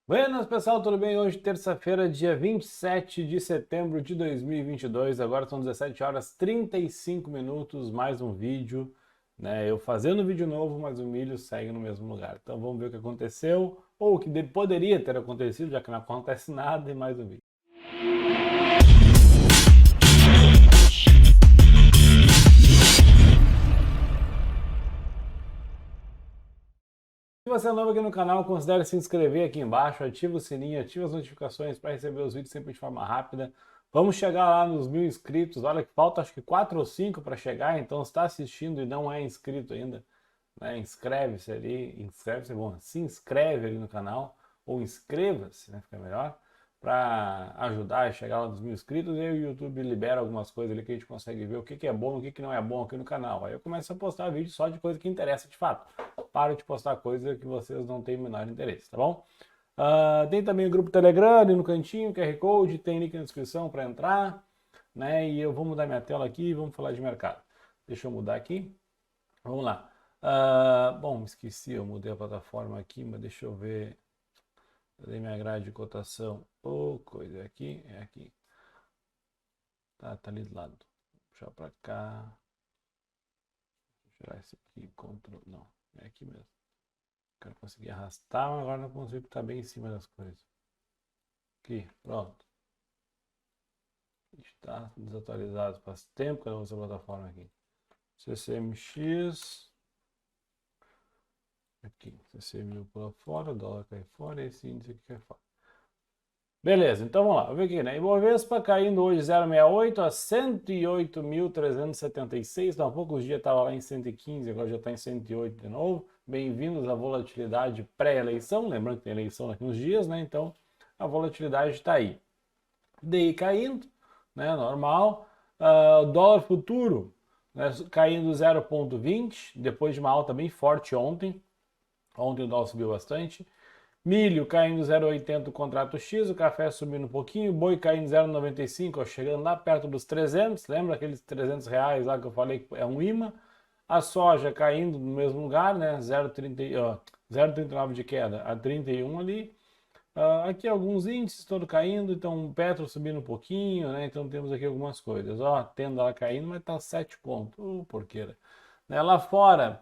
Buenas, pessoal, tudo bem? Hoje, terça-feira, dia 27 de setembro de 2022. Agora são 17 horas 35 minutos, mais um vídeo, né? Eu fazendo vídeo novo, mas o milho segue no mesmo lugar. Então vamos ver o que aconteceu, ou o que poderia ter acontecido, já que não acontece nada, e mais um vídeo. Se você é novo aqui no canal, considere se inscrever aqui embaixo, ativa o sininho, ativa as notificações para receber os vídeos sempre de forma rápida. Vamos chegar lá nos 1000 inscritos, olha que falta acho que 4 ou 5 para chegar, então se está assistindo e não é inscrito ainda, né, inscreve-se ali, inscreve-se, bom, se inscreve ali no canal, ou inscreva-se, né, fica melhor, para ajudar a chegar lá nos 1000 inscritos, e aí o YouTube libera algumas coisas ali que a gente consegue ver o que é bom e o que não é bom aqui no canal. Aí eu começo a postar vídeo só de coisa que interessa de fato. Paro de postar coisa que vocês não têm o menor interesse, tá bom? Tem também o grupo Telegram ali no cantinho, QR Code, tem link na descrição para entrar, né? E eu vou mudar minha tela aqui e vamos falar de mercado. Deixa eu mudar aqui. Vamos lá. Bom, esqueci, eu mudei a plataforma aqui, mas deixa eu ver. Cadê minha grade de cotação? Coisa é aqui. Tá ali do lado. Puxar para cá. Tirar esse aqui, Ctrl. Não, é aqui mesmo. Quero conseguir arrastar, mas agora não consigo porque tá bem em cima das coisas. Aqui, pronto. Está desatualizado. Faz tempo que eu não uso essa plataforma aqui. CCMX. Aqui, CCMU pula fora, dólar cai fora, esse índice aqui cai fora. Beleza, então vamos lá, vamos ver aqui, né? Ibovespa caindo hoje 0,68 a 108.376, há poucos dias estava lá em 115, agora já está em 108 de novo. Bem-vindos à volatilidade pré-eleição, lembrando que tem eleição daqui uns dias, né? Então a volatilidade está aí. DI caindo, né? Normal. Dólar futuro, né? Caindo 0,20, depois de uma alta bem forte ontem. Ontem o dólar subiu bastante. Milho caindo 0,80 o contrato X, o café subindo um pouquinho, boi caindo 0,95, chegando lá perto dos 300, lembra aqueles 300 reais lá que eu falei que é um imã? A soja caindo no mesmo lugar, né, 0,39 de queda a 31 ali. Aqui alguns índices todos caindo, então o petro subindo um pouquinho, né, então temos aqui algumas coisas. Ó, tenda lá caindo, mas tá 7 pontos, porqueira. Né, lá fora...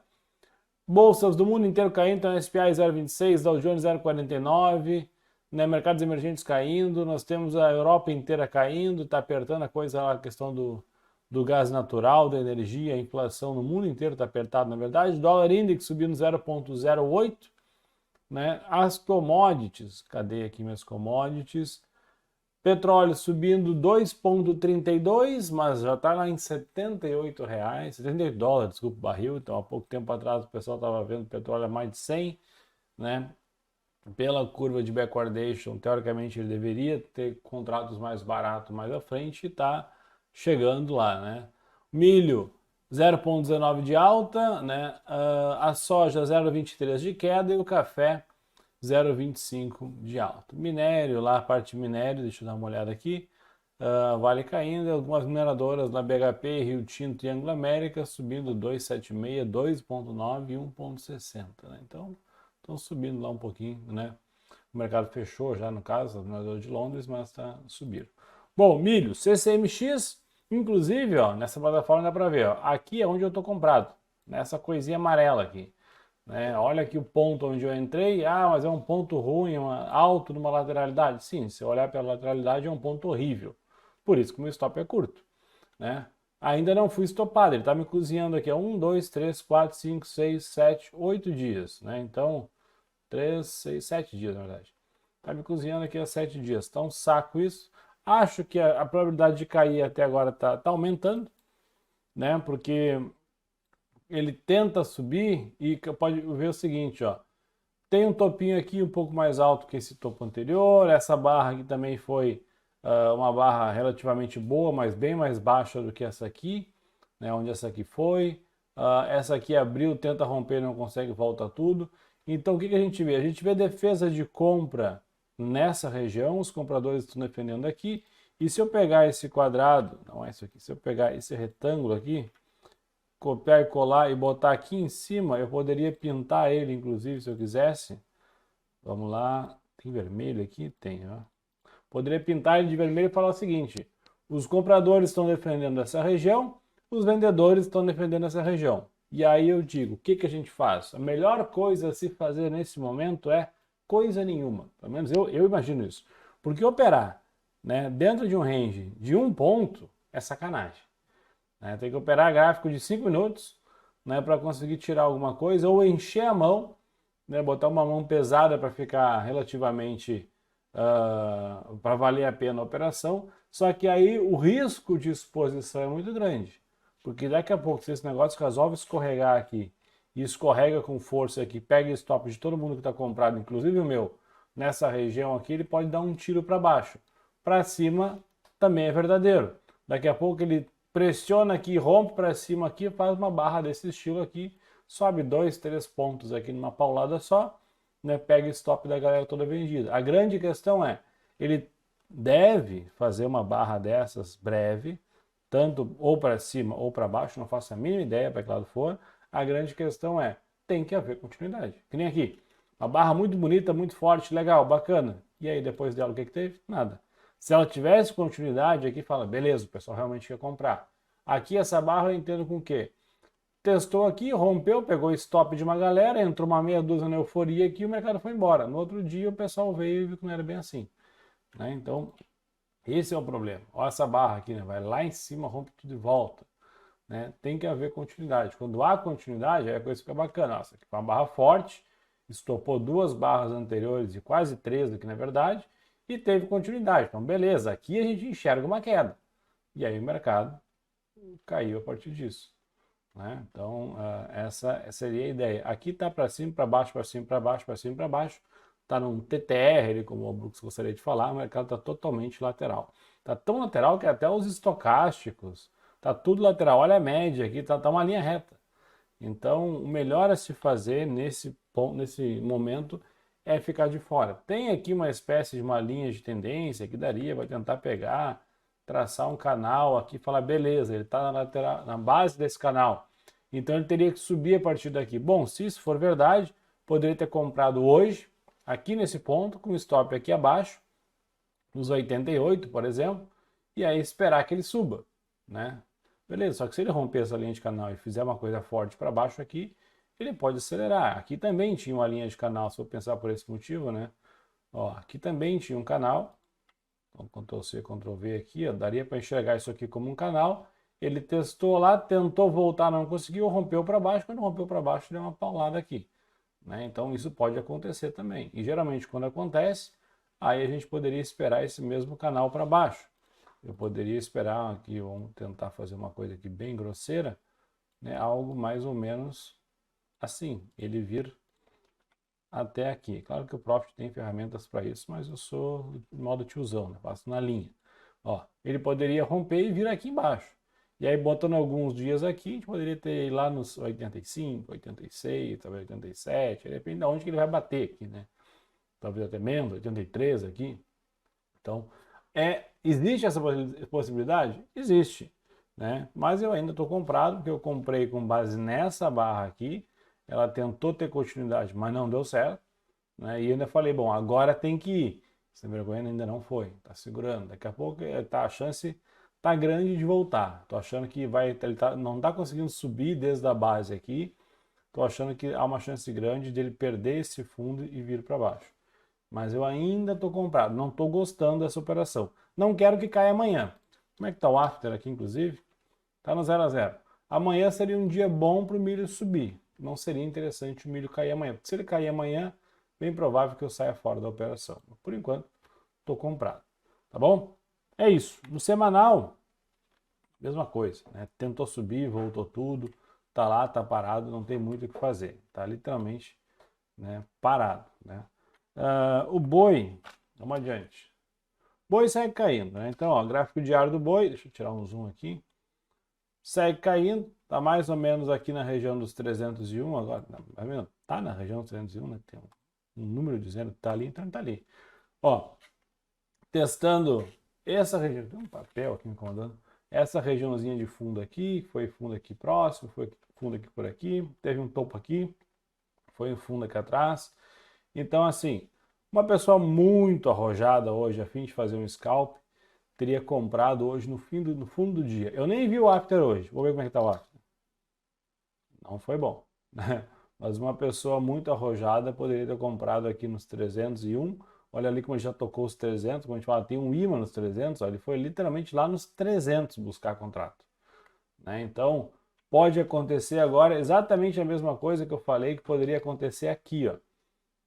Bolsas do mundo inteiro caindo, então SPI 0,26, Dow Jones 0,49, né, mercados emergentes caindo, nós temos a Europa inteira caindo, está apertando a coisa, a questão do gás natural, da energia, a inflação no mundo inteiro está apertado, na verdade. Dólar index subindo 0,08, né? As commodities, cadê aqui minhas commodities? Petróleo subindo 2,32, mas já está lá em R$ 78, 78 dólares, desculpa, o barril. Então, há pouco tempo atrás, o pessoal estava vendo petróleo a mais de 100, né? Pela curva de backwardation, teoricamente ele deveria ter contratos mais baratos mais à frente e está chegando lá, né? Milho 0,19 de alta, né? A soja 0,23 de queda e o café 0,25 de alta. Minério, lá a parte de minério, deixa eu dar uma olhada aqui. Vale caindo, algumas mineradoras lá, BHP, Rio Tinto e Anglo América subindo 2,76, 2,9 e 1,60, né? Então, estão subindo lá um pouquinho, né? O mercado fechou já, no caso, a mineradora de Londres, mas está subindo. Bom, milho, CCMX, inclusive, ó, nessa plataforma dá para ver, ó, aqui é onde eu estou comprado, nessa coisinha amarela aqui. Né? Olha aqui o ponto onde eu entrei. Mas é um ponto ruim, alto numa lateralidade. Sim, se eu olhar pela lateralidade é um ponto horrível. Por isso que o meu stop é curto. Né? Ainda não fui estopado, ele está me cozinhando aqui há 1, 2, 3, 4, 5, 6, 7, 8 dias. Né? Então, 3, 6, 7 dias na verdade. Está me cozinhando aqui há 7 dias. Está um saco isso. Acho que a probabilidade de cair até agora está aumentando, né? Porque ele tenta subir e pode ver o seguinte, ó. Tem um topinho aqui um pouco mais alto que esse topo anterior. Essa barra aqui também foi uma barra relativamente boa, mas bem mais baixa do que essa aqui, né, onde essa aqui foi. Essa aqui abriu, tenta romper, não consegue, volta tudo. Então o que a gente vê? A gente vê defesa de compra nessa região, os compradores estão defendendo aqui. E se eu pegar esse quadrado, não é isso aqui, se eu pegar esse retângulo aqui, copiar e colar e botar aqui em cima, eu poderia pintar ele, inclusive, se eu quisesse. Vamos lá, Tem vermelho aqui? Tem, ó. Poderia pintar ele de vermelho e falar o seguinte: os compradores estão defendendo essa região, os vendedores estão defendendo essa região. E aí eu digo, o que que a gente faz? A melhor coisa a se fazer nesse momento é coisa nenhuma. Pelo menos eu imagino isso. Porque operar, né, dentro de um range de um ponto é sacanagem. Né? Tem que operar gráfico de 5 minutos, né, para conseguir tirar alguma coisa ou encher a mão, né, botar uma mão pesada para ficar relativamente para valer a pena a operação. Só que aí o risco de exposição é muito grande, porque daqui a pouco se esse negócio resolve escorregar aqui e escorrega com força aqui, pega o stop de todo mundo que está comprado, inclusive o meu, nessa região aqui, ele pode dar um tiro para baixo. Para cima também é verdadeiro. Daqui a pouco ele pressiona aqui, rompe para cima aqui, faz uma barra desse estilo aqui, sobe 2, 3 pontos aqui numa paulada só, né, pega o stop da galera toda vendida. A grande questão é, ele deve fazer uma barra dessas breve, tanto ou para cima ou para baixo, não faço a mínima ideia para que lado for. A grande questão é, tem que haver continuidade. Que nem aqui, uma barra muito bonita, muito forte, legal, bacana. E aí depois dela o que que teve? Nada. Se ela tivesse continuidade, aqui fala, beleza, o pessoal realmente quer comprar. Aqui essa barra eu entendo com o quê? Testou aqui, rompeu, pegou stop de uma galera, entrou uma meia dúzia na euforia aqui e o mercado foi embora. No outro dia o pessoal veio e viu que não era bem assim. Né? Então, esse é o problema. Olha essa barra aqui, né? Vai lá em cima, rompe tudo de volta. Né? Tem que haver continuidade. Quando há continuidade, aí a coisa fica bacana. Nossa, aqui foi uma barra forte, estopou 2 barras anteriores e quase 3 aqui na verdade, e teve continuidade. Então, beleza, aqui a gente enxerga uma queda. E aí o mercado caiu a partir disso. Né? Então, essa seria a ideia. Aqui está para cima, para baixo, para cima, para baixo, para cima, para baixo. Está num TTR, como o Brooks gostaria de falar, o mercado está totalmente lateral. Está tão lateral que até os estocásticos, está tudo lateral. Olha a média aqui, está uma linha reta. Então, o melhor a se fazer nesse momento é ficar de fora. Tem aqui uma espécie de uma linha de tendência que daria para tentar pegar, traçar um canal aqui e falar, beleza, ele está na lateral, na base desse canal. Então ele teria que subir a partir daqui. Bom, se isso for verdade, poderia ter comprado hoje, aqui nesse ponto, com stop aqui abaixo, nos 88, por exemplo, e aí esperar que ele suba, né? Beleza, só que se ele romper essa linha de canal e fizer uma coisa forte para baixo aqui, ele pode acelerar. Aqui também tinha uma linha de canal, se eu pensar por esse motivo, né? Ó, aqui também tinha um canal. Então, Ctrl+C, Ctrl+V aqui, ó, daria para enxergar isso aqui como um canal. Ele testou lá, tentou voltar, não conseguiu, rompeu para baixo. Quando rompeu para baixo, deu uma paulada aqui. Né? Então, isso pode acontecer também. E geralmente, quando acontece, aí a gente poderia esperar esse mesmo canal para baixo. Eu poderia esperar aqui, vamos tentar fazer uma coisa aqui bem grosseira, né? Algo mais ou menos assim, ele vir até aqui. Claro que o Profit tem ferramentas para isso, mas eu sou de modo tiozão, né? Passo na linha. Ó, ele poderia romper e vir aqui embaixo. E aí, botando alguns dias aqui, a gente poderia ter lá nos 85, 86, talvez 87, depende de onde que ele vai bater aqui, né? Talvez até menos, 83 aqui. Então, existe essa possibilidade? Existe, né? Mas eu ainda estou comprado, porque eu comprei com base nessa barra aqui. Ela tentou ter continuidade, mas não deu certo. Né? E ainda falei, bom, agora tem que ir. Sem vergonha ainda não foi, está segurando. Daqui a pouco a chance tá grande de voltar. Tô achando que não está conseguindo subir desde a base aqui. Tô achando que há uma chance grande dele perder esse fundo e vir para baixo. Mas eu ainda estou comprado, não estou gostando dessa operação. Não quero que caia amanhã. Como é que está o after aqui, inclusive? Está no 0 a 0. Amanhã seria um dia bom para o milho subir. Não seria interessante o milho cair amanhã. Porque se ele cair amanhã, bem provável que eu saia fora da operação. Por enquanto, estou comprado. Tá bom? É isso. No semanal, mesma coisa. Né? Tentou subir, voltou tudo. Tá lá, tá parado, não tem muito o que fazer. Tá literalmente, né, parado. Né? O boi, vamos adiante. Boi segue caindo, né? Então, ó, gráfico diário do boi, deixa eu tirar um zoom aqui. Segue caindo, tá mais ou menos aqui na região dos 301 agora, tá vendo? Tá na região dos 301, né? Tem um número dizendo que tá ali, então tá ali. Ó, testando essa região, tem um papel aqui me incomodando. Essa regiãozinha de fundo aqui, foi fundo aqui próximo, foi fundo aqui por aqui, teve um topo aqui, foi um fundo aqui atrás. Então, assim, Uma pessoa muito arrojada hoje, a fim de fazer um scalp, teria comprado hoje no fundo do dia. Eu nem vi o after hoje. Vou ver como é que tá o after. Não foi bom, né? Mas uma pessoa muito arrojada poderia ter comprado aqui nos 301. Olha ali como ele já tocou os 300, como a gente fala, tem um imã nos 300, ó, ele foi literalmente lá nos 300 buscar contrato, né? Então, pode acontecer agora exatamente a mesma coisa que eu falei que poderia acontecer aqui, ó,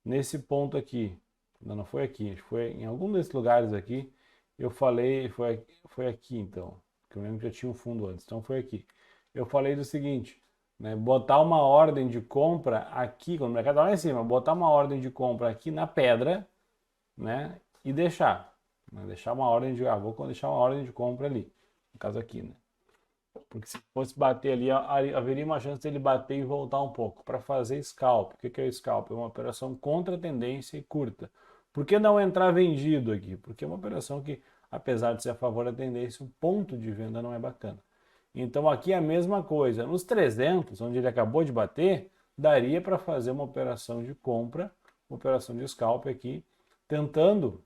nesse ponto aqui. Não foi aqui, foi em algum desses lugares aqui. Eu falei, foi aqui então, que eu lembro que já tinha um fundo antes, então foi aqui. Eu falei do seguinte, né, botar uma ordem de compra aqui, quando o mercado está lá em cima, botar uma ordem de compra aqui na pedra, né, e deixar. Né, deixar uma ordem de, vou deixar uma ordem de compra ali, no caso aqui, né. Porque se fosse bater ali, haveria uma chance dele bater e voltar um pouco. Para fazer scalp, o que é o scalp? É uma operação contra tendência e curta. Por que não entrar vendido aqui? Porque é uma operação que, apesar de ser a favor da tendência, o ponto de venda não é bacana. Então aqui é a mesma coisa. Nos 300, onde ele acabou de bater, daria para fazer uma operação de compra, uma operação de scalp aqui, tentando,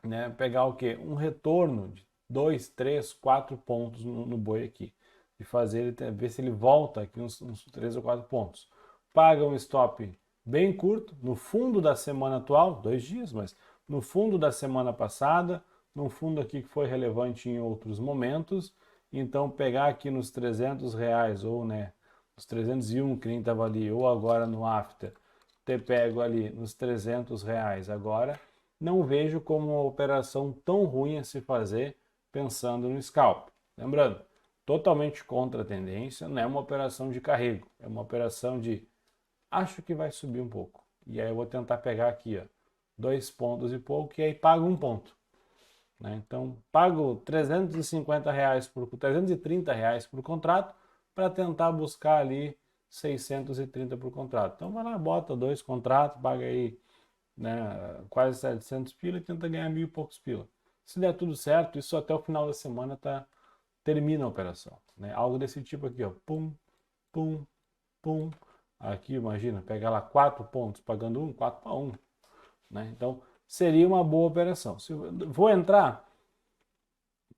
né, pegar o quê? Um retorno de 2, 3, 4 pontos no boi aqui. E fazer ele, ver se ele volta aqui uns 3 ou 4 pontos. Paga um stop bem curto, no fundo da semana atual, 2 dias, mas no fundo da semana passada, no fundo aqui que foi relevante em outros momentos. Então pegar aqui nos R$ 300, ou né, nos 301 que nem estava ali, ou agora no after, ter pego ali nos R$ 300 agora, não vejo como uma operação tão ruim a se fazer pensando no scalp. Lembrando, totalmente contra a tendência, não é uma operação de carrego, é uma operação de acho que vai subir um pouco. E aí eu vou tentar pegar aqui, ó, 2 pontos e pouco, e aí pago um ponto. Né? Então, pago R$ 350 R$ 330 por contrato para tentar buscar ali 630 por contrato. Então, vai lá, bota 2 contratos, paga aí, né, quase 700 pila e tenta ganhar 1.000 e poucos pila. Se der tudo certo, isso até o final da semana termina a operação. Né? Algo desse tipo aqui, ó, pum, pum, pum. Aqui, imagina, pegar lá 4 pontos, pagando 4 para 1. Né? Então, seria uma boa operação. Se vou entrar?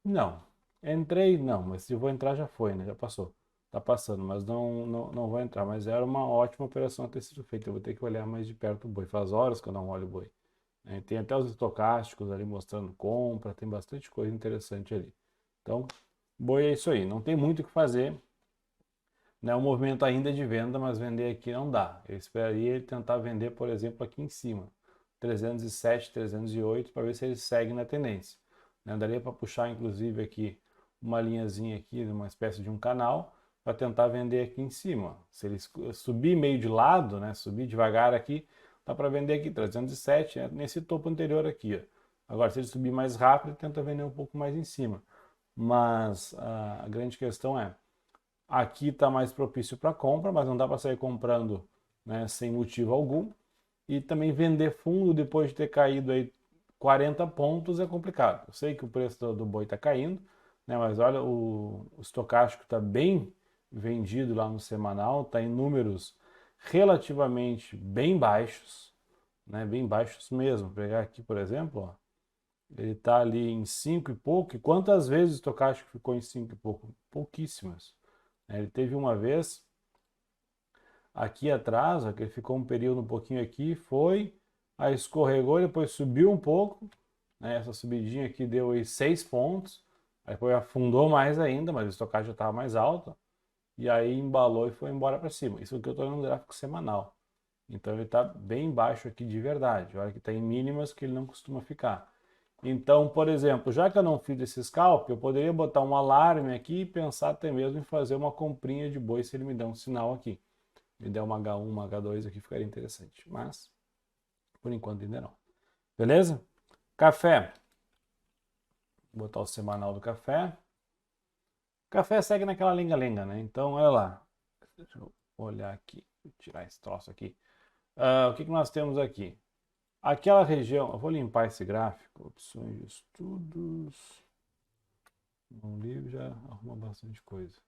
Não. Entrei, não, mas se vou entrar já foi, né? Já passou. Tá passando, mas não vou entrar. Mas era uma ótima operação a ter sido feita. Eu vou ter que olhar mais de perto o boi. Faz horas que eu não olho o boi. Tem até os estocásticos ali mostrando compra, tem bastante coisa interessante ali. Então, boi é isso aí. Não tem muito o que fazer. Né? O movimento ainda é de venda, mas vender aqui não dá. Eu esperaria ele tentar vender, por exemplo, aqui em cima. 307, 308, para ver se ele segue na tendência. Né? Daria para puxar, inclusive, aqui uma linhazinha aqui, uma espécie de um canal, para tentar vender aqui em cima. Se ele subir meio de lado, né? Subir devagar aqui, dá para vender aqui 307, né? Nesse topo anterior aqui. Ó. Agora, se ele subir mais rápido, tenta vender um pouco mais em cima. Mas a grande questão é, aqui está mais propício para compra, mas não dá para sair comprando, né, sem motivo algum. E também vender fundo depois de ter caído aí 40 pontos é complicado. Eu sei que o preço do boi está caindo, né, mas olha, o estocástico está bem vendido lá no semanal, está em números relativamente bem baixos, né, bem baixos mesmo. Vou pegar aqui, por exemplo, ó, ele está ali em 5 e pouco. E quantas vezes o estocástico ficou em 5 e pouco? Pouquíssimas. Ele teve uma vez aqui atrás, ó, que ele ficou um período um pouquinho aqui, foi, aí escorregou, depois subiu um pouco, né? Essa subidinha aqui deu aí 6 pontos, aí depois afundou mais ainda, mas o estocagem já estava mais alto, e aí embalou e foi embora para cima. Isso aqui eu estou no gráfico semanal. Então ele está bem baixo aqui de verdade. Olha que está em mínimas que ele não costuma ficar. Então, por exemplo, já que eu não fiz esse scalp, eu poderia botar um alarme aqui e pensar até mesmo em fazer uma comprinha de boi se ele me der um sinal aqui. Me der uma H1, uma H2 aqui, ficaria interessante. Mas, por enquanto ainda não. Beleza? Café. Vou botar o semanal do café. Café segue naquela lenga-lenga, né? Então, olha lá. Deixa eu olhar aqui. Vou tirar esse troço aqui. O que nós temos aqui? Aquela região, eu vou limpar esse gráfico, opções de estudos, no livro já arruma bastante coisa.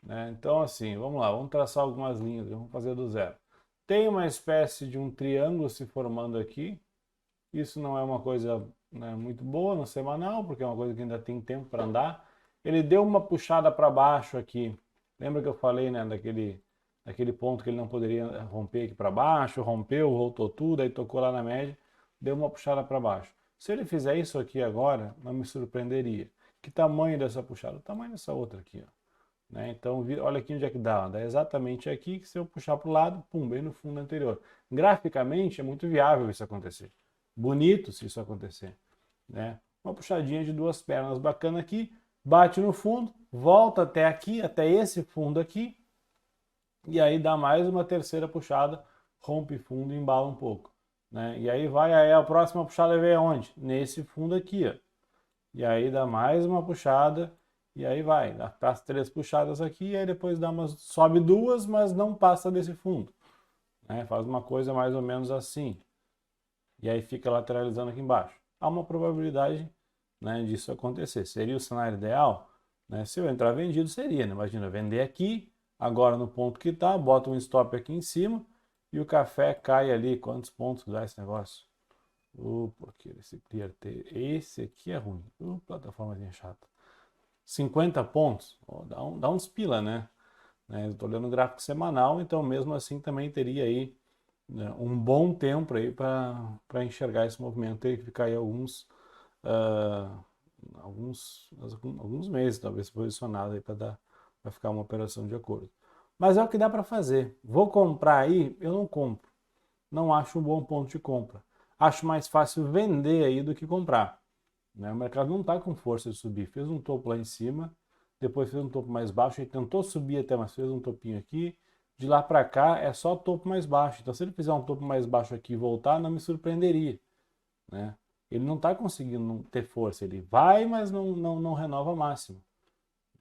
Né? Então assim, vamos lá, vamos traçar algumas linhas, vamos fazer do zero. Tem uma espécie de um triângulo se formando aqui. Isso não é uma coisa, né, muito boa no semanal, porque é uma coisa que ainda tem tempo para andar. Ele deu uma puxada para baixo aqui. Lembra que eu falei, né, daquele ponto que ele não poderia romper aqui para baixo, rompeu, voltou tudo, aí tocou lá na média, deu uma puxada para baixo. Se ele fizer isso aqui agora, não me surpreenderia. Que tamanho dessa puxada? O tamanho dessa outra aqui, ó. Né? Então, olha aqui onde é que dá. Dá exatamente aqui, que se eu puxar para o lado, pum, bem no fundo anterior. Graficamente, é muito viável isso acontecer. Bonito se isso acontecer. Né? Uma puxadinha de duas pernas bacana aqui, bate no fundo, volta até aqui, até esse fundo aqui, e aí dá mais uma terceira puxada, rompe fundo e embala um pouco. Né? E aí vai, aí a próxima puxada vem aonde? Nesse fundo aqui, ó. E aí dá mais uma puxada, e aí vai, dá as três puxadas aqui, e aí depois dá umas, sobe duas, mas não passa desse fundo. Né? Faz uma coisa mais ou menos assim. E aí fica lateralizando aqui embaixo. Há uma probabilidade, né, disso acontecer. Seria o cenário ideal? Né? Se eu entrar vendido, seria. Né? Imagina, vender aqui, agora no ponto que está, bota um stop aqui em cima, e o café cai ali. Quantos pontos dá esse negócio? Porque esse Clear T, esse aqui é ruim. Plataformazinha chata. 50 pontos, dá uns pila, né? Eu estou olhando o gráfico semanal, então mesmo assim também teria aí, né, um bom tempo aí para enxergar esse movimento. Teria que ficar aí ah, alguns meses, talvez, posicionado aí para ficar uma operação de acordo. Mas é o que dá para fazer. Vou comprar aí? Eu não compro. Não acho um bom ponto de compra. Acho mais fácil vender aí do que comprar. Né? O mercado não está com força de subir. Fez um topo lá em cima, depois fez um topo mais baixo, ele tentou subir até, mas fez um topinho aqui. De lá para cá é só topo mais baixo. Então, se ele fizer um topo mais baixo aqui e voltar, não me surpreenderia. Né? Ele não está conseguindo ter força. Ele vai, mas não renova máximo.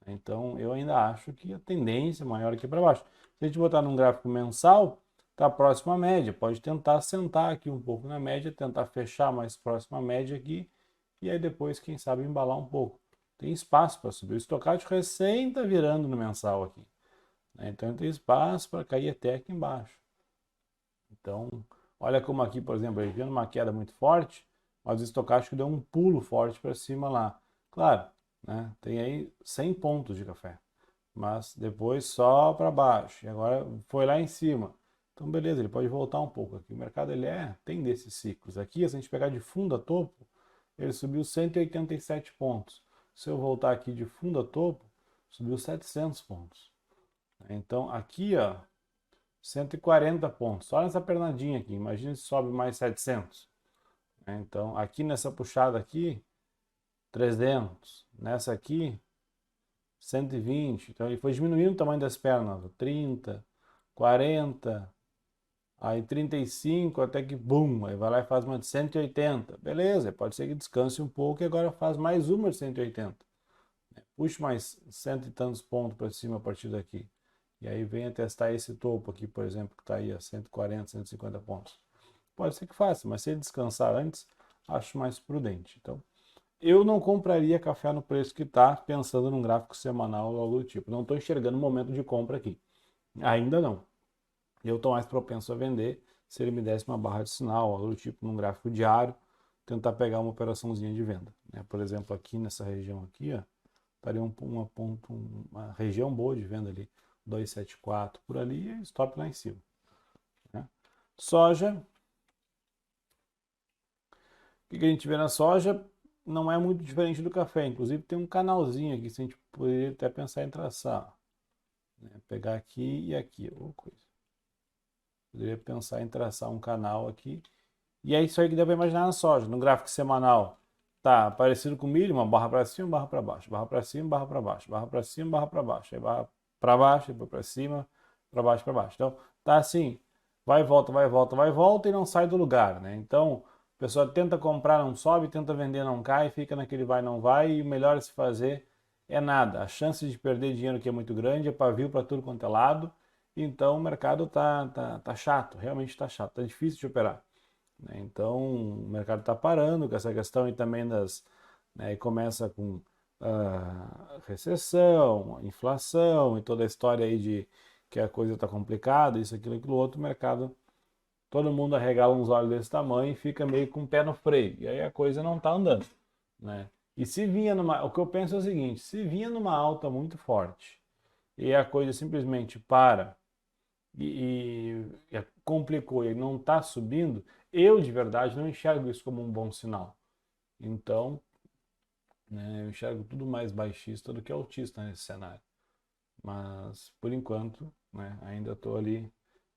Então, eu ainda acho que a tendência é maior aqui para baixo. Se a gente botar num gráfico mensal, está próximo à média. Pode tentar sentar aqui um pouco na média, tentar fechar mais próximo à média aqui, e aí depois, quem sabe, embalar um pouco. Tem espaço para subir. O estocástico recém está virando no mensal aqui. Né? Então, tem espaço para cair até aqui embaixo. Então, olha como aqui, por exemplo, ele vendo uma queda muito forte, mas o estocástico deu um pulo forte para cima lá. Claro, né? Tem aí 100 pontos de café, mas depois só para baixo. E agora foi lá em cima. Então, beleza, ele pode voltar um pouco aqui. O mercado tem desses ciclos. Aqui, se a gente pegar de fundo a topo, ele subiu 187 pontos. Se eu voltar aqui de fundo a topo, subiu 700 pontos. Então, aqui, ó, 140 pontos. Só nessa pernadinha aqui. Imagina se sobe mais 700. Então, aqui nessa puxada aqui, 300. Nessa aqui, 120. Então, ele foi diminuindo o tamanho das pernas. 30, 40, aí 35, até que, bum, aí vai lá e faz uma de 180. Beleza, pode ser que descanse um pouco e agora faz mais uma de 180. Puxa mais cento e tantos pontos para cima a partir daqui. E aí venha testar esse topo aqui, por exemplo, que está aí a 140, 150 pontos. Pode ser que faça, mas se ele descansar antes, acho mais prudente. Então, eu não compraria café no preço que está, pensando num gráfico semanal ou algo do tipo. Não estou enxergando o momento de compra aqui. Ainda não. Eu estou mais propenso a vender se ele me desse uma barra de sinal, algo do tipo, num gráfico diário, tentar pegar uma operaçãozinha de venda. Né? Por exemplo, aqui nessa região aqui, ó, estaria uma região boa de venda ali, 274 por ali e stop lá em cima. Né? Soja. O que a gente vê na soja não é muito diferente do café. Inclusive tem um canalzinho aqui, se a gente poderia até pensar em traçar. Né? Pegar aqui e aqui. Coisa. Poderia pensar em traçar um canal aqui. E é isso aí que dá para imaginar na soja. No gráfico semanal, tá parecido com milho, uma barra para cima, barra para baixo, barra para cima, barra para baixo, barra para cima, barra para baixo, aí barra para baixo, depois para cima, para baixo, para baixo. Então, tá assim, vai e volta, vai e volta, vai e volta e não sai do lugar, né? Então, a pessoa tenta comprar, não sobe, tenta vender, não cai, fica naquele vai, não vai, e o melhor a se fazer é nada. A chance de perder dinheiro que é muito grande, é pavio para tudo quanto é lado, então o mercado tá chato, realmente tá chato, tá difícil de operar. Né? Então, o mercado está parando com essa questão e também né, e começa com recessão, inflação e toda a história aí de que a coisa está complicada, isso, aquilo outro, o mercado, todo mundo arregala uns olhos desse tamanho e fica meio com o pé no freio. E aí a coisa não está andando, né? E se vinha o que eu penso é o seguinte, se vinha numa alta muito forte e a coisa simplesmente para e complicou e não está subindo, eu de verdade não enxergo isso como um bom sinal. Então, né, eu enxergo tudo mais baixista do que altista nesse cenário. Mas, por enquanto, né, ainda estou ali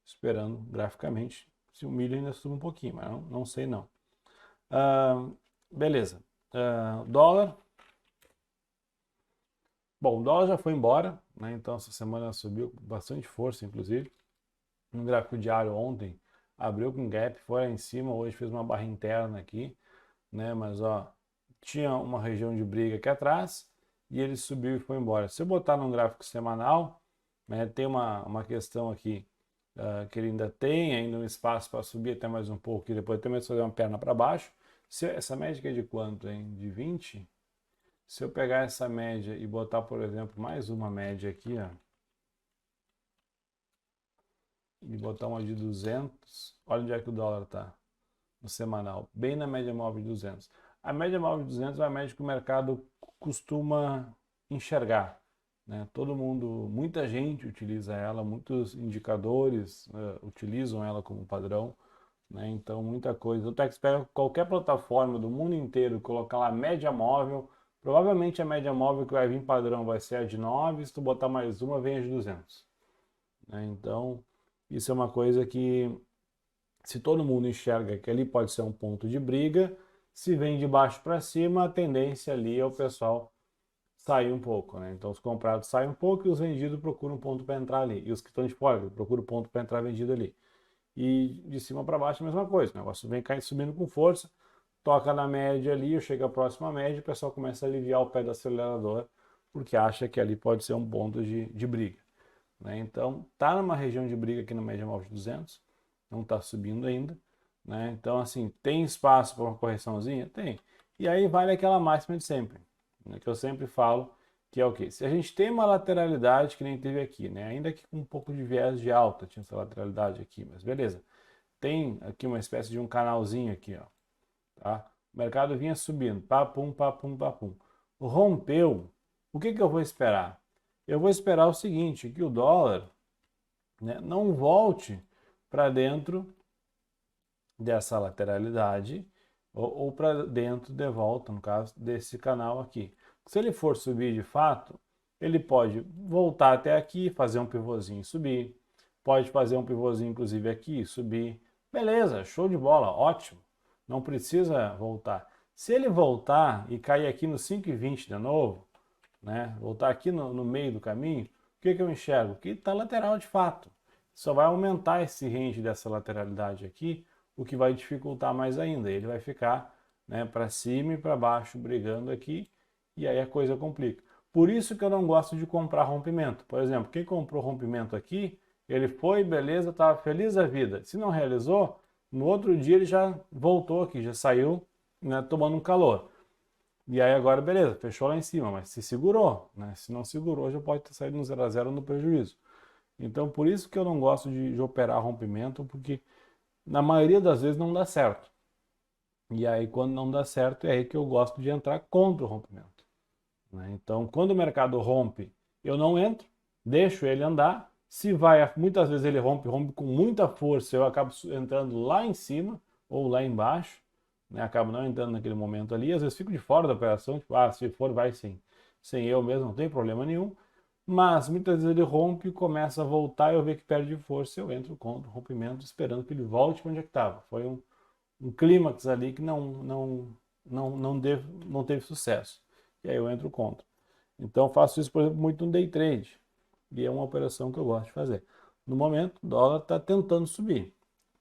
esperando graficamente se o milho ainda suba um pouquinho, mas não sei não. Beleza. Dólar. Bom, o dólar já foi embora, né, então essa semana subiu com bastante força, inclusive. No gráfico diário ontem, abriu com gap, foi lá em cima, hoje fez uma barra interna aqui, né, mas ó, tinha uma região de briga aqui atrás e ele subiu e foi embora. Se eu botar num gráfico semanal, né, tem uma questão aqui que ele ainda tem ainda um espaço para subir até mais um pouco e depois também fazer uma perna para baixo. Essa média aqui é de quanto, hein? De 20? Se eu pegar essa média e botar, por exemplo, mais uma média aqui, ó, e botar uma de 200, olha onde é que o dólar está no semanal, bem na média móvel de 200. A média móvel de 200 é a média que o mercado costuma enxergar, né? Todo mundo, muita gente utiliza ela, muitos indicadores utilizam ela como padrão, né? Então muita coisa. O Tex pega qualquer plataforma do mundo inteiro, colocar lá média móvel, provavelmente a média móvel que vai vir padrão vai ser a de 9, se tu botar mais uma, vem a de 200. Né? Então, isso é uma coisa que, se todo mundo enxerga que ali pode ser um ponto de briga, se vem de baixo para cima, a tendência ali é o pessoal sair um pouco, né? Então os comprados saem um pouco e os vendidos procuram um ponto para entrar ali. E os que estão de fora procuram um ponto para entrar vendido ali. E de cima para baixo a mesma coisa. O negócio vem caindo, subindo com força, toca na média ali, chega à próxima média, o pessoal começa a aliviar o pé do acelerador, porque acha que ali pode ser um ponto de briga. Né? Então, está numa região de briga aqui na média móvel de 200, não está subindo ainda. Né? Então, assim, tem espaço para uma correçãozinha? Tem. E aí vale aquela máxima de sempre, né? Que eu sempre falo, que é o quê? Se a gente tem uma lateralidade que nem teve aqui, né? Ainda que com um pouco de viés de alta, tinha essa lateralidade aqui, mas beleza. Tem aqui uma espécie de um canalzinho aqui, ó. Tá? O mercado vinha subindo, papum, papum, papum. Rompeu. O que eu vou esperar? Eu vou esperar o seguinte, que o dólar, né, não volte para dentro dessa lateralidade ou para dentro de volta, no caso desse canal aqui. Se ele for subir de fato, ele pode voltar até aqui, fazer um pivôzinho e subir, pode fazer um pivôzinho inclusive aqui e subir. Beleza, show de bola, ótimo. Não precisa voltar. Se ele voltar e cair aqui no 5,20 de novo, né, voltar aqui no meio do caminho, o que eu enxergo? Que está lateral de fato. Só vai aumentar esse range dessa lateralidade aqui, o que vai dificultar mais ainda. Ele vai ficar, né, para cima e para baixo brigando aqui, e aí a coisa complica. Por isso que eu não gosto de comprar rompimento. Por exemplo, quem comprou rompimento aqui, ele foi, beleza, estava feliz da vida. Se não realizou, no outro dia ele já voltou aqui, já saiu, né, tomando um calor. E aí agora, beleza, fechou lá em cima, mas se segurou, né? Se não segurou, já pode ter saído no 0 a 0 no prejuízo. Então, por isso que eu não gosto de operar rompimento, porque na maioria das vezes não dá certo. E aí, quando não dá certo, é aí que eu gosto de entrar contra o rompimento. Né? Então, quando o mercado rompe, eu não entro, deixo ele andar. Se vai, muitas vezes ele rompe com muita força, eu acabo entrando lá em cima ou lá embaixo, né? Acabo não entrando naquele momento ali. Às vezes fico de fora da operação, tipo, se for, vai sim. Sem eu mesmo, não tem problema nenhum. Mas muitas vezes ele rompe, começa a voltar, eu vejo que perde força, eu entro contra o rompimento, esperando que ele volte para onde é que estava. Foi um clímax ali que não teve sucesso. E aí eu entro contra. Então eu faço isso, por exemplo, muito no day trade. E é uma operação que eu gosto de fazer. No momento, o dólar está tentando subir.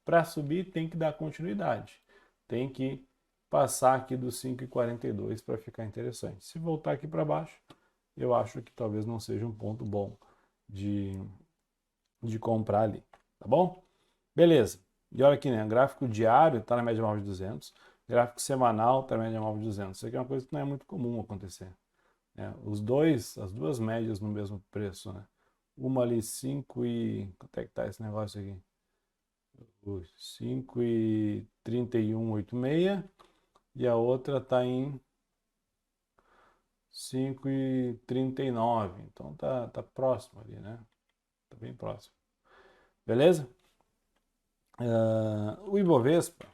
Para subir, tem que dar continuidade. Tem que passar aqui dos 5,42 para ficar interessante. Se voltar aqui para baixo, eu acho que talvez não seja um ponto bom de comprar ali. Tá bom? Beleza. E olha aqui, né? Gráfico diário está na média móvel de 200. Gráfico semanal está na média móvel de 200. Isso aqui é uma coisa que não é muito comum acontecer. Né? As duas médias no mesmo preço, né? Uma ali 5 e... Quanto é que tá esse negócio aqui? 5,3186 e a outra tá em 5,39. Então tá próximo ali, né? Tá bem próximo. Beleza? O Ibovespa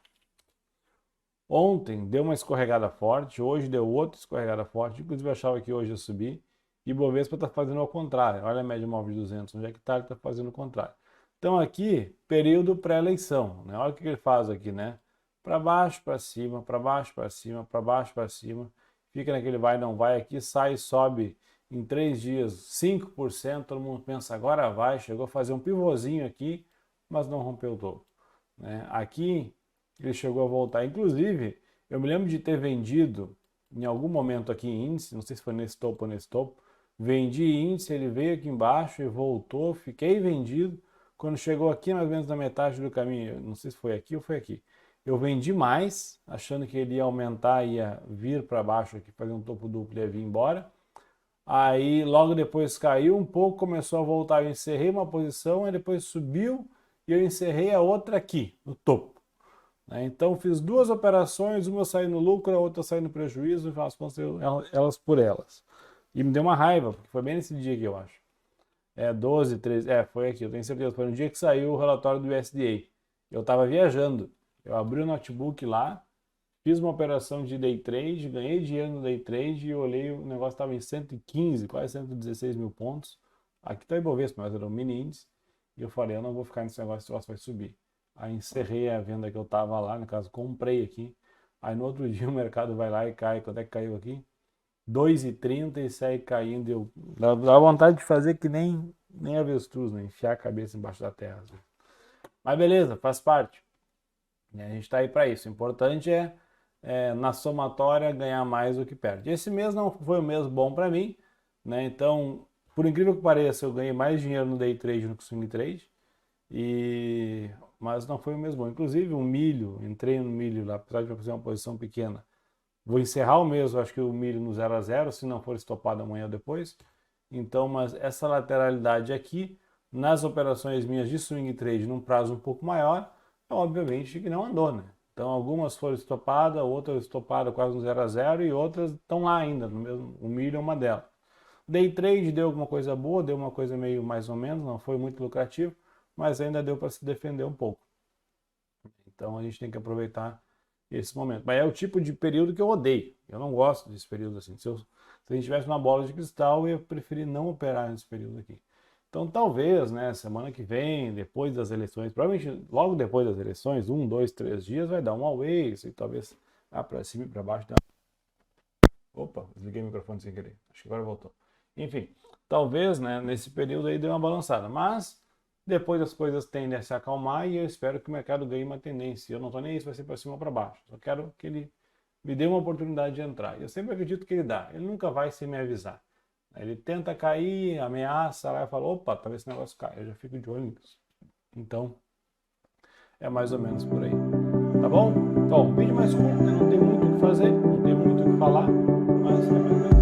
ontem deu uma escorregada forte, hoje deu outra escorregada forte, inclusive eu achava que hoje ia subir. E o Ibovespa está fazendo ao contrário. Olha a média móvel de 200, onde é que está? Ele está fazendo o contrário. Então aqui, período pré-eleição, né? Olha o que ele faz aqui, né? Para baixo, para cima, para baixo, para cima, para baixo, para cima. Fica naquele vai, não vai aqui, sai, sobe em 3 dias 5%, todo mundo pensa agora vai, chegou a fazer um pivôzinho aqui, mas não rompeu o topo, né? Aqui ele chegou a voltar. Inclusive, eu me lembro de ter vendido em algum momento aqui em índice, não sei se foi nesse topo ou nesse topo, vendi índice, ele veio aqui embaixo e voltou, fiquei vendido. Quando chegou aqui mais ou menos na metade do caminho, não sei se foi aqui ou foi aqui, eu vendi mais, achando que ele ia aumentar, ia vir para baixo aqui, fazer um topo duplo e ia vir embora. Aí logo depois caiu um pouco, começou a voltar, eu encerrei uma posição, aí depois subiu e eu encerrei a outra aqui, no topo. Então fiz duas operações, uma saiu no lucro, a outra saiu no prejuízo, e faço elas por elas. E me deu uma raiva, porque foi bem nesse dia que eu acho. 12, 13, foi aqui, eu tenho certeza. Foi no dia que saiu o relatório do USDA. Eu estava viajando, eu abri o notebook lá, fiz uma operação de day trade, ganhei dinheiro no day trade e olhei, o negócio estava em 115, quase 116 mil pontos. Aqui está o Ibovespa, mas era um mini índice. E eu falei, eu não vou ficar nesse negócio, esse negócio vai subir. Aí encerrei a venda que eu estava lá, no caso, comprei aqui. Aí no outro dia o mercado vai lá e cai. Quanto é que caiu aqui? 2,30 e segue caindo. Dá vontade de fazer que nem avestruz, né? Enfiar a cabeça embaixo da terra. Mas beleza, faz parte. E a gente está aí para isso. O importante é, na somatória, ganhar mais do que perde. Esse mês não foi um mês bom para mim, né? Então, por incrível que pareça, eu ganhei mais dinheiro no day trade do que no swing trade. Mas não foi o mesmo. Inclusive o milho, entrei no milho lá, apesar de eu fazer uma posição pequena. Vou encerrar o mês, eu acho que o milho no 0 a 0, se não for estopado amanhã ou depois. Então, mas essa lateralidade aqui, nas operações minhas de swing trade num prazo um pouco maior, obviamente que não andou, né? Então algumas foram estopadas, outras estopadas quase no 0 a 0 e outras estão lá ainda, no mesmo, o milho é uma delas. Day trade deu alguma coisa boa, deu uma coisa meio mais ou menos, não foi muito lucrativo, mas ainda deu para se defender um pouco. Então a gente tem que aproveitar esse momento. Mas é o tipo de período que eu odeio. Eu não gosto desse período assim. Se a gente tivesse uma bola de cristal, eu ia preferir não operar nesse período aqui. Então talvez, né, semana que vem, depois das eleições, provavelmente logo depois das eleições, 1, 2, 3 dias, vai dar um away, e talvez para cima e para baixo. Opa, desliguei o microfone sem querer. Acho que agora voltou. Enfim, talvez, né, nesse período aí dê uma balançada. Mas depois as coisas tendem a se acalmar e eu espero que o mercado ganhe uma tendência. Eu não estou nem aí se vai ser para cima ou para baixo. Só quero que ele me dê uma oportunidade de entrar. Eu sempre acredito que ele dá. Ele nunca vai sem me avisar. Ele tenta cair, ameaça, lá e fala, opa, talvez esse negócio caia. Eu já fico de olho nisso. Então, é mais ou menos por aí. Tá bom? Então, um vídeo mais curto, né? Não tem muito o que fazer, não tem muito o que falar, mas é mais ou menos